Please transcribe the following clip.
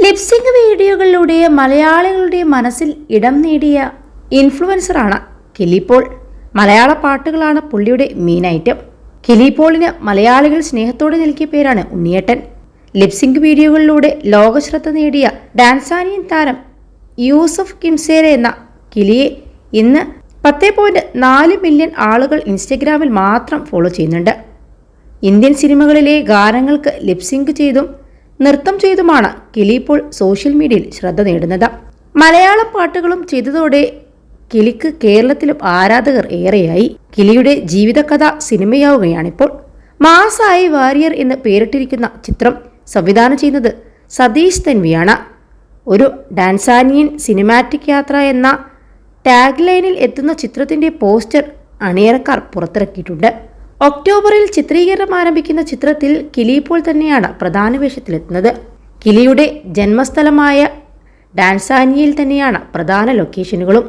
Lip sync വീഡിയോകളിലൂടെ മലയാളികളുടെ മനസ്സിൽ ഇടം നേടിയ ഇൻഫ്ലുവൻസറാണ് കിലി പോൾ. മലയാള പാട്ടുകളാണ് പുള്ളിയുടെ മെയിൻ ഐറ്റം. കിലി പോളിന് മലയാളികൾ സ്നേഹത്തോടെ നൽകിയ പേരാണ് ഉണ്ണിയേട്ടൻ. ലിപ്സിംഗ് വീഡിയോകളിലൂടെ ലോകശ്രദ്ധ നേടിയ ഡാൻസാനിയൻ താരം യൂസഫ് കിംസേര എന്ന കിലിയെ ഇന്ന് 10.4 മില്യൺ ആളുകൾ ഇൻസ്റ്റഗ്രാമിൽ മാത്രം ഫോളോ ചെയ്യുന്നുണ്ട്. ഇന്ത്യൻ സിനിമകളിലെ ഗാനങ്ങൾക്ക് ലിപ്സിംഗ് ചെയ്തും നൃത്തം ചെയ്തുമാണ് കിലി പോൾ സോഷ്യൽ മീഡിയയിൽ ശ്രദ്ധ നേടുന്നത്. മലയാളം പാട്ടുകളും ചെയ്തതോടെ കിലിക്ക് കേരളത്തിലും ആരാധകർ ഏറെയായി. കിലിയുടെ ജീവിതകഥ സിനിമയാവുകയാണിപ്പോൾ. മാസായി വാരിയർ എന്ന് പേരിട്ടിരിക്കുന്ന ചിത്രം സംവിധാനം ചെയ്യുന്നത് സതീഷ് തൻവിയാണ്. ഒരു ഡാൻസാനിയൻ സിനിമാറ്റിക് യാത്ര എന്ന ടാഗ് ലൈനിൽ എത്തുന്ന ചിത്രത്തിന്റെ പോസ്റ്റർ അണിയറക്കാർ പുറത്തിറക്കിയിട്ടുണ്ട്. ഒക്ടോബറിൽ ചിത്രീകരണം ആരംഭിക്കുന്ന ചിത്രത്തിൽ കിലി പോൾ തന്നെയാണ് പ്രധാന വേഷത്തിലെത്തുന്നത്. കിലിയുടെ ജന്മസ്ഥലമായ ഡാൻസാനിയയിൽ തന്നെയാണ് പ്രധാന ലൊക്കേഷനുകളും.